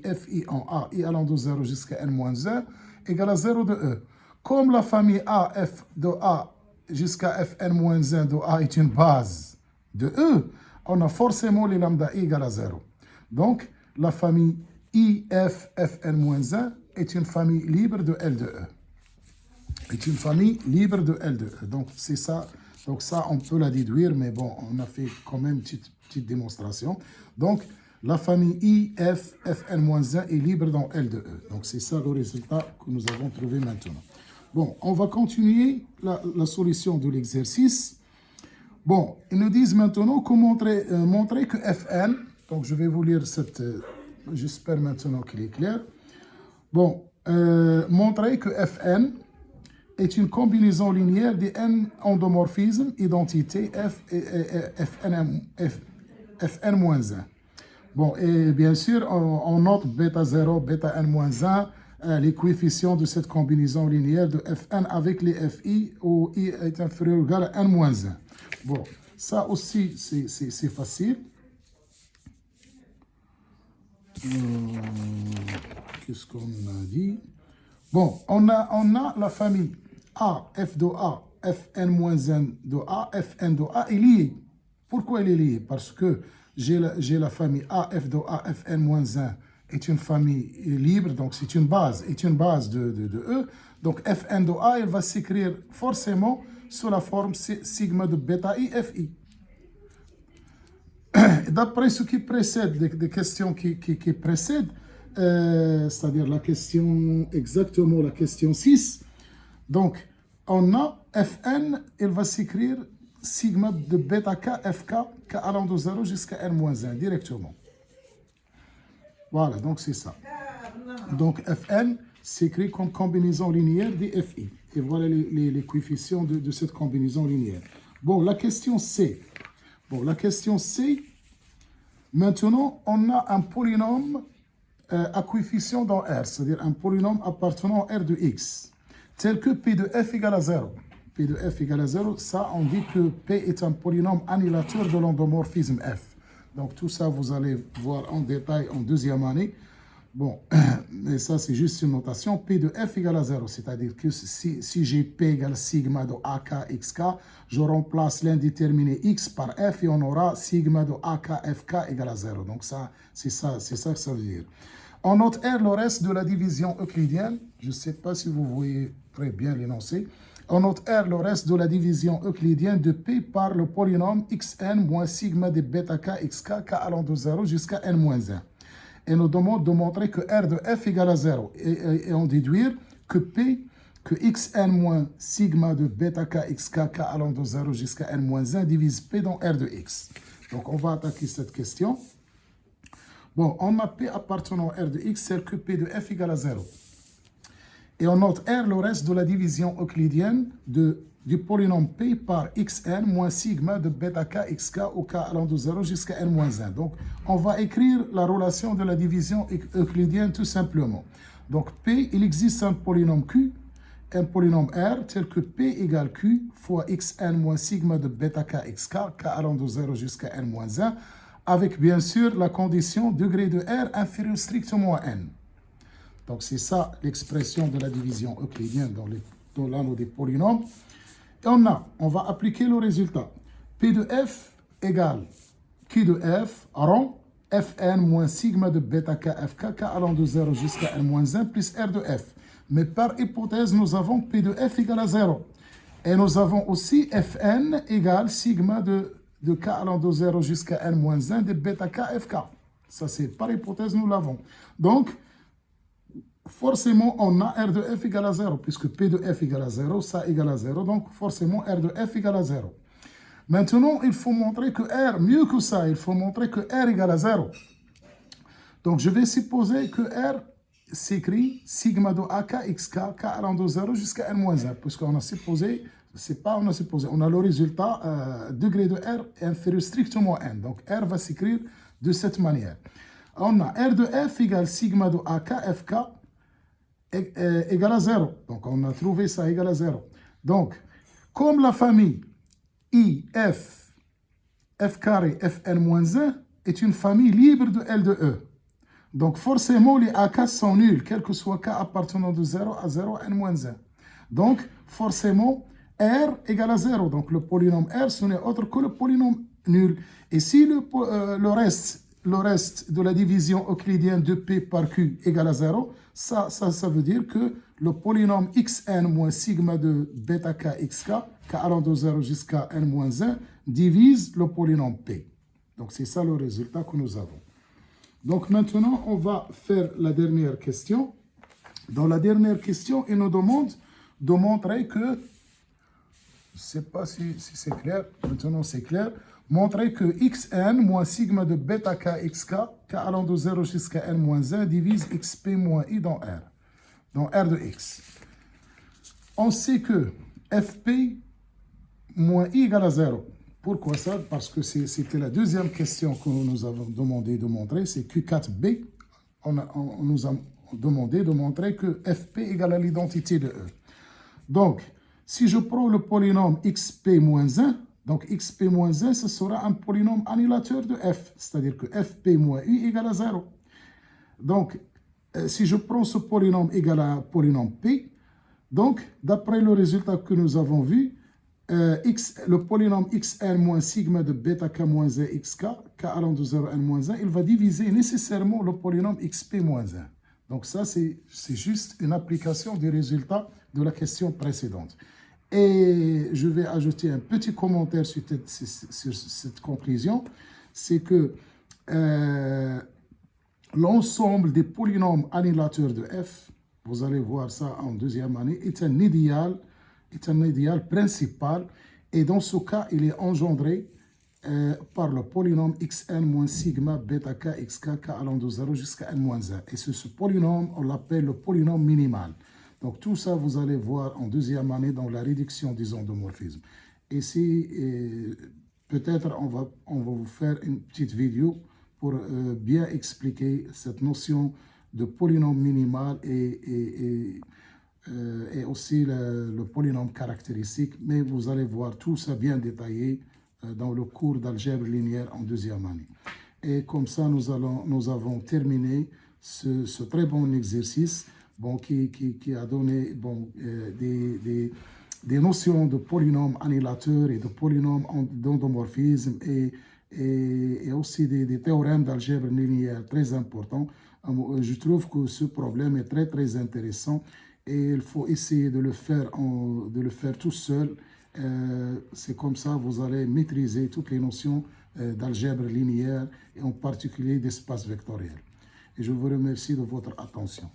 FI en A, I allant de 0 jusqu'à N-1, égale à 0 de E. Comme la famille A, F de A jusqu'à Fn-1 de A est une base de E, on a forcément les lambda I égale à 0. Donc, la famille IF Fn-1 est une famille libre de L de E. Est une famille libre de L de E. Donc, c'est ça. Donc, ça, on peut la déduire, mais bon, on a fait quand même une petite démonstration. Donc, la famille IF Fn-1 est libre dans L de E. Donc, c'est ça le résultat que nous avons trouvé maintenant. Bon, on va continuer la solution de l'exercice. Bon, ils nous disent maintenant que montrer que Fn, donc je vais vous lire cette, j'espère maintenant qu'il est clair. Bon, montrer que Fn est une combinaison linéaire des n endomorphismes identité Fn-1. Bon, et bien sûr, on note bêta 0, bêta n-1, les coefficients de cette combinaison linéaire de Fn avec les Fi où I est inférieur ou égal à n-1. Bon, ça aussi, c'est facile. Qu'est-ce qu'on a dit? Bon, on a la famille A, F de A, Fn-1 de A, Fn de A est liée. Pourquoi elle est liée? Parce que j'ai la famille A, F de A, Fn-1 est une famille libre, donc c'est une base de E. Donc Fn de A, elle va s'écrire forcément sous la forme sigma de bêta I, Fi. D'après ce qui précède, des questions qui précèdent, c'est-à-dire la question, exactement la question 6, donc on a Fn, elle va s'écrire sigma de bêta K, Fk, K allant de 0 jusqu'à n-1 directement. Voilà, donc c'est ça. Donc Fn s'écrit comme combinaison linéaire des Fi. Et voilà les coefficients de cette combinaison linéaire. Bon, la question C. Bon, la question C, maintenant, on a un polynôme à coefficient dans R, c'est-à-dire un polynôme appartenant à R de X, tel que P de F égale à 0. P de F égale à 0, ça, on dit que P est un polynôme annihilateur de l'endomorphisme F. Donc, tout ça, vous allez voir en détail en deuxième année. Bon, mais ça, c'est juste une notation. P de F égale à 0, c'est-à-dire que si j'ai P égale sigma de AK, XK, je remplace l'indéterminé X par F et on aura sigma de AK, FK égale à 0. Donc, ça, c'est ça que ça veut dire. On note R le reste de la division euclidienne. Je ne sais pas si vous voyez très bien l'énoncé. On note R le reste de la division euclidienne de P par le polynôme Xn moins sigma de bêta K, XK, K allant de 0 jusqu'à n-1. Et nous demande de montrer que R de F égale à 0. Et on déduire que P, que Xn moins sigma de bêta K, XK, K allant de 0 jusqu'à n-1 divise P dans R de X. Donc, on va attaquer cette question. Bon, on a P appartenant à R de X, c'est que P de F égale à 0. Et on note R le reste de la division euclidienne du polynôme P par Xn moins sigma de bêta K, XK au K allant de 0 jusqu'à n-1. Donc, on va écrire la relation de la division euclidienne tout simplement. Donc, P, il existe un polynôme Q, un polynôme R, tel que P égale Q fois Xn moins sigma de bêta K, XK, K allant de 0 jusqu'à n-1, avec bien sûr la condition degré de R inférieur strictement à n. Donc, c'est ça l'expression de la division euclidienne dans l'anneau des polynômes. Et on va appliquer le résultat. P de F égale Q de F rond Fn moins sigma de bêta K, Fk, K allant de 0 jusqu'à n-1 plus R de F. Mais par hypothèse, nous avons P de F égale à 0. Et nous avons aussi Fn égale sigma de K allant de 0 jusqu'à n-1 de bêta K, Fk. Ça, c'est par hypothèse, nous l'avons. Donc, forcément, on a R de F égale à 0, puisque P de F égale à 0, ça égale à 0. Donc, forcément, R de F égale à 0. Maintenant, il faut montrer que R, mieux que ça, il faut montrer que R égale à 0. Donc, je vais supposer que R s'écrit sigma de AK, XK, K allant de 0 jusqu'à n-1, puisqu'on a supposé, on a le résultat, degré de R inférieur strictement à n. Donc, R va s'écrire de cette manière. On a R de F égale sigma de AK, FK, égale à 0. Donc, on a trouvé ça égale à 0. Donc, comme la famille I, F carré, Fn-1 est une famille libre de L de E. Donc, forcément, les AK sont nuls, quel que soit K appartenant de 0 à 0, n-1. Donc, forcément, R égale à 0. Donc, le polynôme R, ce n'est autre que le polynôme nul. Et si le reste de la division euclidienne de P par Q égale à 0, ça veut dire que le polynôme xn moins sigma de bêta k xk, k allant de 0 jusqu'à n-1, divise le polynôme P. Donc, c'est ça le résultat que nous avons. Donc, maintenant, on va faire la dernière question. Dans la dernière question, il nous demande de montrer que, je ne sais pas si c'est clair, maintenant c'est clair, montrer que xn moins sigma de bêta k xk, k allant de 0 jusqu'à n-1, divise xp moins i dans R, dans R de x. On sait que fp moins i égale à 0. Pourquoi ça? Parce que c'était la deuxième question que nous avons demandé de montrer, c'est Q4B. On nous a demandé de montrer que fp égale à l'identité de E. Donc, si je prends le polynôme xp-1, donc xp-1, ce sera un polynôme annulateur de f, c'est-à-dire que fp-i égale à 0. Donc, si je prends ce polynôme égal à polynôme p, donc, d'après le résultat que nous avons vu, le polynôme xn moins sigma de bêta k moins 1 xk, k allant de 0 à n-1, il va diviser nécessairement le polynôme xp moins 1. Donc ça, c'est juste une application des résultats de la question précédente. Et je vais ajouter un petit commentaire sur cette conclusion, c'est que l'ensemble des polynômes annulateurs de f, vous allez voir ça en deuxième année, est un idéal principal, et dans ce cas, il est engendré par le polynôme xn moins sigma bêta k xk, k allant de 0 jusqu'à n-1. Et ce polynôme, on l'appelle le polynôme minimal. Donc tout ça, vous allez voir en deuxième année dans la réduction des endomorphismes. Ici, peut-être on va vous faire une petite vidéo pour bien expliquer cette notion de polynôme minimal et aussi le polynôme caractéristique, mais vous allez voir tout ça bien détaillé dans le cours d'algèbre linéaire en deuxième année. Et comme ça, nous avons terminé ce très bon exercice qui a donné des notions de polynôme annulateur et de polynôme d'endomorphisme et aussi des théorèmes d'algèbre linéaire très importants. Je trouve que ce problème est très, très intéressant et il faut essayer de le faire tout seul. C'est comme ça que vous allez maîtriser toutes les notions d'algèbre linéaire et en particulier d'espace vectoriel. Et je vous remercie de votre attention.